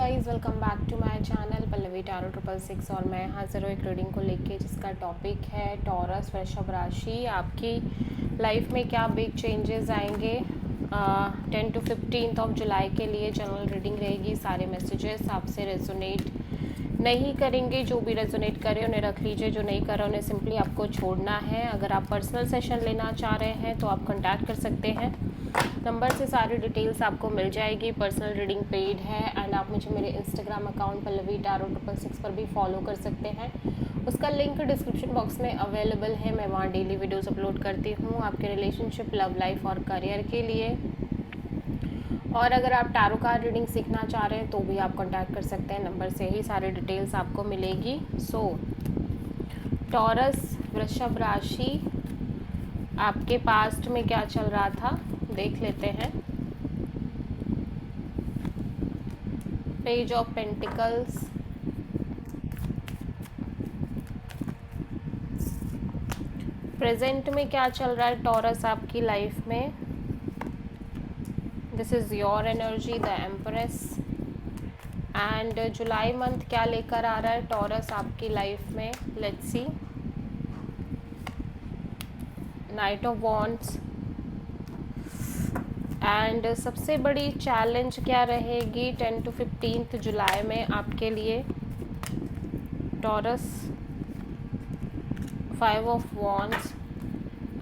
Guys, welcome back to my channel Pallavi tarot 666 और मैं हाजिर हूँ एक रीडिंग को लेके जिसका टॉपिक है टॉरस वृषभ राशि। आपकी लाइफ में क्या बिग चेंजेस आएंगे 10 to 15 जुलाई के लिए जनरल रीडिंग रहेगी। सारे मैसेजेस आपसे रेजोनेट नहीं करेंगे, जो भी रेजोनेट करे उन्हें रख लीजिए, जो नहीं करे उन्हें सिंपली आपको छोड़ना है। अगर आप पर्सनल सेशन लेना चाह रहे हैं तो आप कॉन्टैक्ट कर सकते हैं, नंबर से सारी डिटेल्स आपको मिल जाएगी। पर्सनल रीडिंग पेड है एंड आप मुझे मेरे इंस्टाग्राम अकाउंट पल्लवी टैरो 666 पर भी फॉलो कर सकते हैं, उसका लिंक डिस्क्रिप्शन बॉक्स में अवेलेबल है। मैं वहाँ डेली वीडियोस अपलोड करती हूँ आपके रिलेशनशिप, लव लाइफ और करियर के लिए। और अगर आप टैरो कार्ड रीडिंग सीखना चाह रहे हैं तो भी आप कॉन्टैक्ट कर सकते हैं, नंबर से ही सारी डिटेल्स आपको मिलेगी। टॉरस वृषभ राशि, आपके पास्ट में क्या चल रहा था देख लेते हैं। पेज ऑफ पेंटिकल्स, प्रेजेंट में क्या चल रहा है टॉरस आपकी लाइफ में। This is your energy, the empress. And July month क्या लेकर आ रहा है टॉरस आपकी लाइफ में, let's see. Night of wands and सबसे बड़ी चैलेंज क्या रहेगी 10 to 15 जुलाई में आपके लिए taurus. 5 of wands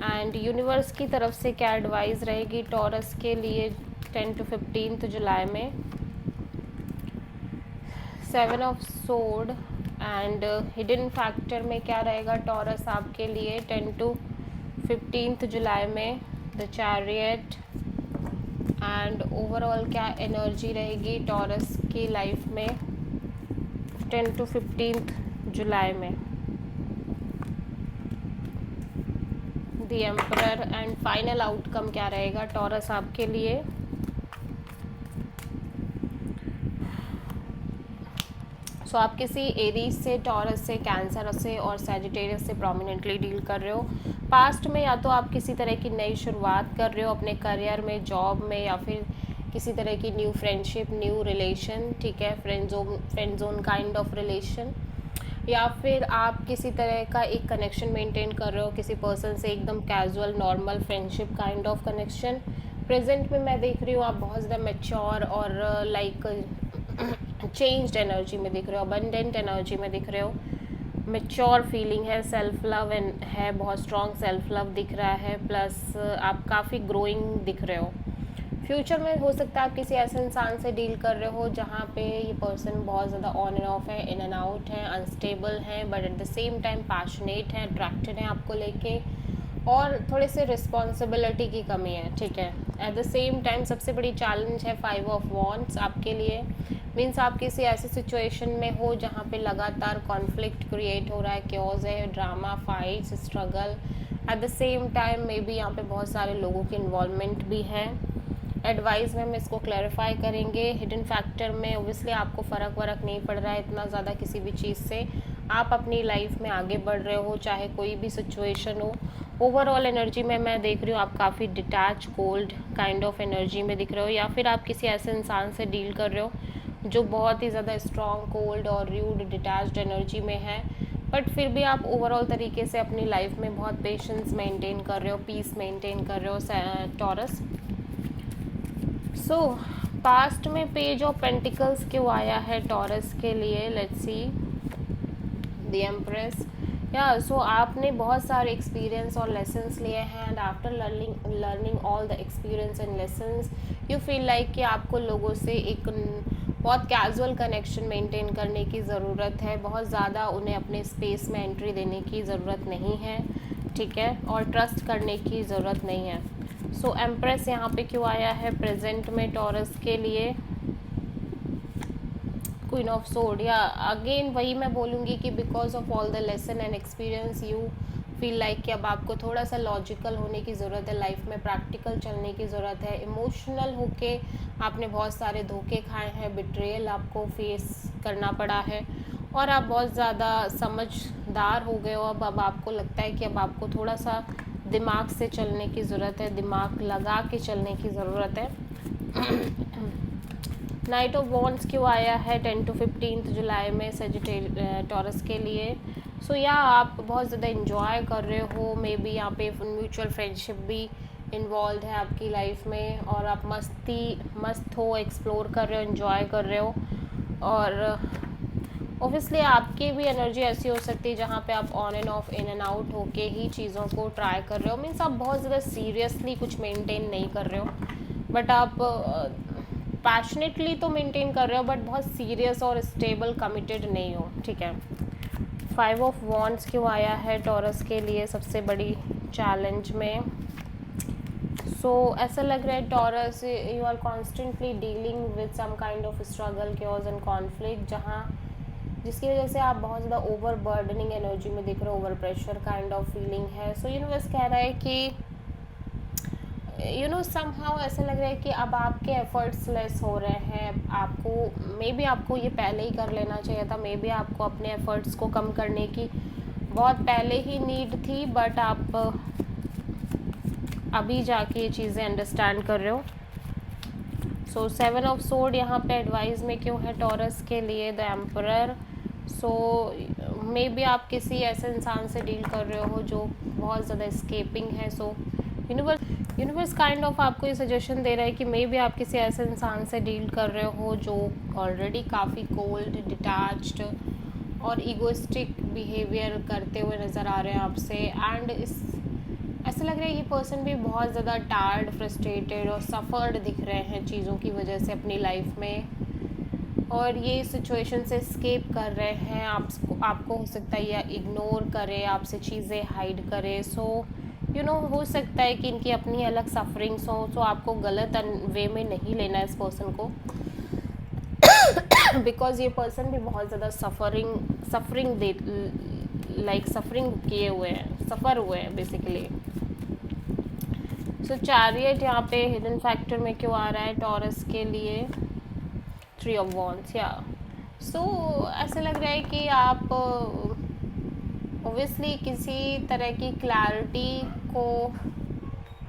and universe की तरफ से क्या एडवाइस रहेगी टॉरस के लिए 10 to 15 जुलाई में। 7 of sword and hidden factor में क्या रहेगा टॉरस आपके लिए 10 to 15 जुलाई में। द चैरियट एंड ओवरऑल क्या एनर्जी रहेगी टॉरस की लाइफ में 10 to 15 जुलाई में। The emperor and final outcome क्या रहेगा टॉरस आपके लिए। सो आप किसी एरीज से, टॉरस से, कैंसर से और सैजिटेरियस से प्रोमिनेंटली डील कर रहे हो। पास्ट में या तो आप किसी तरह की नई शुरुआत कर रहे हो अपने करियर में, जॉब में, या फिर किसी तरह की न्यू फ्रेंडशिप, न्यू रिलेशन, ठीक है, friend zone kind of relation, या फिर आप किसी तरह का एक कनेक्शन मेंटेन कर रहे हो किसी पर्सन से, एकदम casual normal friendship kind of connection. Present में मैं देख रही हूँ आप बहुत ज़्यादा मैच्योर और लाइक चेंज्ड एनर्जी में दिख रहे हो, अबंडेंट एनर्जी में दिख रहे हो, मैच्योर फीलिंग है, सेल्फ लव है, बहुत स्ट्रॉन्ग सेल्फ लव दिख रहा है, प्लस आप काफ़ी ग्रोइंग दिख रहे हो। फ्यूचर में हो सकता है आप किसी ऐसे इंसान से डील कर रहे हो जहाँ पे ये पर्सन बहुत ज़्यादा ऑन एंड ऑफ है, इन एंड आउट है, अनस्टेबल है, but at the same time passionate है, अट्रैक्टेड है आपको लेके, और थोड़े से रिस्पॉन्सिबिलिटी की कमी है, ठीक है। एट द सेम टाइम सबसे बड़ी चैलेंज है 5 ऑफ वॉन्ड्स आपके लिए। मीन्स आप किसी ऐसी सिचुएशन में हो जहाँ पे लगातार कॉन्फ्लिक्ट क्रिएट हो रहा है, क्योज है, drama, fights, struggle. At the same time may be यहाँ पे बहुत सारे लोगों की इन्वॉल्वमेंट भी है। एडवाइस में हम इसको क्लैरिफाई करेंगे। हिडन फैक्टर में ओब्वियसली आपको फ़र्क नहीं पड़ रहा है इतना ज़्यादा किसी भी चीज़ से, आप अपनी लाइफ में आगे बढ़ रहे हो चाहे कोई भी सिचुएशन हो। ओवरऑल एनर्जी में मैं देख रही हूँ आप काफ़ी detach, cold kind of energy में दिख रहे हो, या फिर आप किसी ऐसे इंसान से डील कर रहे हो जो बहुत ही ज़्यादा स्ट्रॉन्ग, कोल्ड और र्यूड, डिटैच्ड एनर्जी में है, बट फिर भी आप ओवरऑल तरीके से अपनी लाइफ में बहुत पेशेंस मेंटेन कर रहे हो, पीस मेंटेन कर रहे हो टॉरस। पास्ट में पेज ऑफ पेंटिकल्स क्यों आया है टॉरस के लिए, लेट्स सी। द एम्प्रेस, आपने बहुत सारे एक्सपीरियंस और लेसन्स लिए हैं and after learning all the experience and lessons you feel like कि आपको लोगों से एक बहुत कैजुअल कनेक्शन मेंटेन करने की ज़रूरत है, बहुत ज़्यादा उन्हें अपने स्पेस में एंट्री देने की ज़रूरत नहीं है, ठीक है, और ट्रस्ट करने की ज़रूरत नहीं है। एम्प्रेस यहाँ पे क्यों आया है प्रेजेंट में टॉरस के लिए। क्वीन ऑफ सोर्ड, या अगेन वही मैं बोलूँगी कि because of all the lesson and experience you feel like कि अब आपको थोड़ा सा लॉजिकल होने की ज़रूरत है, लाइफ में प्रैक्टिकल चलने की ज़रूरत है। इमोशनल होके आपने बहुत सारे धोखे खाए हैं, बिट्रेयल आपको फेस करना पड़ा है, और आप बहुत ज़्यादा समझदार हो गए हो। अब आपको लगता है कि अब आपको थोड़ा सा दिमाग से चलने की ज़रूरत है, दिमाग लगा के चलने की ज़रूरत है। नाइट ऑफ वॉन्ड्स क्यों आया है 10 to 15 जुलाई में टॉरस के लिए? सो या आप बहुत ज़्यादा इन्जॉय कर रहे हो, मे बी यहाँ पे म्यूचुअल फ्रेंडशिप भी इन्वॉल्व है आपकी लाइफ में, और आप मस्त हो, एक्सप्लोर कर रहे हो, इन्जॉय कर रहे हो। और ऑब्वियसली आपकी भी एनर्जी ऐसी हो सकती है जहाँ पे आप on end of, in and out होके ही चीज़ों को ट्राई कर रहे हो। मीन्स आप बहुत ज़्यादा सीरियसली कुछ मेंटेन नहीं कर रहे हो, बट आप पैशनेटली तो मेंटेन कर रहे हो, बट बहुत सीरियस और स्टेबल कमिटेड नहीं हो, ठीक है। 5 ऑफ वॉन्ड्स क्यों आया है टॉरस के लिए सबसे बड़ी चैलेंज में? सो ऐसा लग रहा है Taurus, you are constantly dealing with some kind of struggle, chaos and conflict, जिसकी वजह से आप बहुत ज़्यादा ओवर बर्डनिंग एनर्जी में दिख रहे हो, over pressure kind of feeling है। सो यूनिवर्स कह रहा है कि समहाउ ऐसा लग रहा है कि अब आपके एफर्ट्स लेस हो रहे हैं। आपको मे बी आपको ये पहले ही कर लेना चाहिए था, मे बी आपको अपने एफर्ट्स को कम करने की बहुत पहले ही नीड थी, बट आप अभी जाके ये चीज़ें अंडरस्टैंड कर रहे हो। सो 7 ऑफ सोर्ड यहाँ पे एडवाइस में क्यों है टॉरस के लिए? The emperor. So may be आप किसी ऐसे इंसान से डील कर रहे हो जो बहुत ज़्यादा एस्केपिंग है। सो यूनिवर्स काइंड ऑफ आपको ये सजेशन दे रहा है कि मे बी आप किसी ऐसे इंसान से डील कर रहे हो जो ऑलरेडी काफ़ी कोल्ड, डिटैच्ड और ईगोइस्टिक बिहेवियर करते हुए नज़र आ रहे हैं आपसे। एंड ऐसा लग रहा है ये पर्सन भी बहुत ज़्यादा टायर्ड, फ्रस्ट्रेटेड और सफ़र्ड दिख रहे हैं चीज़ों की वजह से अपनी लाइफ में, और ये सिचुएशन से स्केप कर रहे हैं। आपको हो सकता है या इग्नोर करे, आपसे चीज़ें हाइड करे। सो हो सकता है कि इनकी अपनी अलग सफरिंग्स हो, सो आपको गलत वे में नहीं लेना है इस पर्सन को, बिकॉज ये पर्सन भी बहुत ज़्यादा सफरिंग किए हुए हैं, सफ़र हुए हैं बेसिकली। सो चैरियट यहाँ पे हिडन फैक्टर में क्यों आ रहा है टॉरस के लिए? 3 ऑफ वॉन्ड्स, या सो ऐसा लग रहा है कि आप ऑब्वियसली किसी तरह की क्लैरिटी को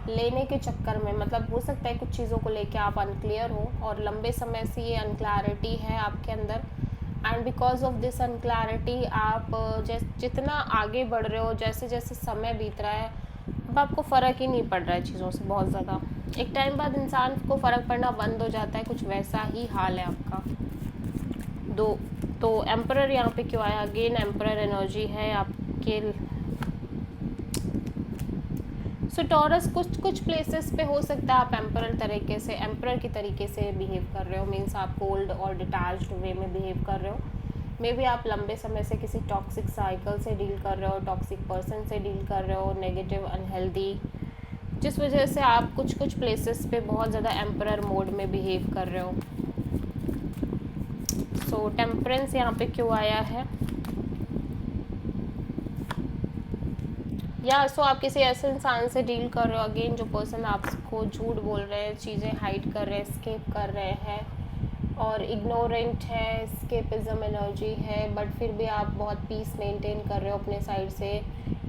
लेने के चक्कर में, मतलब हो सकता है कुछ चीज़ों को लेके आप अनक्लियर हो, और लंबे समय से ये अनक्लैरिटी है आपके अंदर। And because of this unclarity आप जितना आगे बढ़ रहे हो, जैसे जैसे समय बीत रहा है, अब आपको फ़र्क ही नहीं पड़ रहा है चीज़ों से बहुत ज़्यादा। एक टाइम बाद इंसान को फ़र्क पड़ना बंद हो जाता है, कुछ वैसा ही हाल है आपका। तो एम्परर यहाँ पे क्यों आया? अगेन एम्परर एनर्जी है आपके। सो टॉरस कुछ प्लेसेस पे हो सकता है आप एम्परर की तरीके से बिहेव कर रहे हो, मीन्स आप कोल्ड और डिटैच्ड वे में बिहेव कर रहे हो। मे बी आप लंबे समय से किसी टॉक्सिक साइकिल से डील कर रहे हो, टॉक्सिक पर्सन से डील कर रहे हो, नेगेटिव, अनहेल्दी, जिस वजह से आप कुछ प्लेसेस पे बहुत ज़्यादा एम्परर मोड में बिहेव कर रहे हो। सो टेम्परेंस यहाँ पे क्यों आया है? या सो आप किसी ऐसे इंसान से डील कर रहे हो अगेन जो पर्सन आपको झूठ बोल रहे हैं, चीज़ें हाइड कर रहे हैं, स्केप कर रहे हैं और इग्नोरेंट है, स्केपिज्म एनर्जी है, बट फिर भी आप बहुत पीस मेंटेन कर रहे हो अपने साइड से,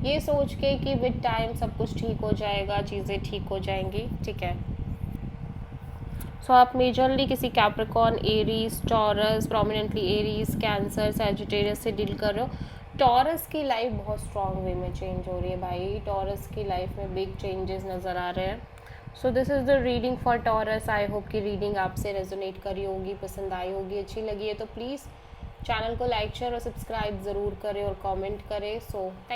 ये सोच के कि विद टाइम सब कुछ ठीक हो जाएगा, चीज़ें ठीक हो जाएंगी, ठीक है। सो आप मेजरली किसी Capricorn, Aries, taurus, prominently Aries, cancer, Sagittarius से डील कर रहे हो। टॉरस की लाइफ बहुत स्ट्रॉन्ग वे में चेंज हो रही है भाई, टॉरस की लाइफ में बिग चेंजेस नज़र आ रहे हैं। So this is the reading for taurus. I hope कि रीडिंग आपसे रेजोनेट करी होगी, पसंद आई होगी, अच्छी लगी है तो प्लीज़ चैनल को लाइक, शेयर और सब्सक्राइब ज़रूर करें और कमेंट करें। So thank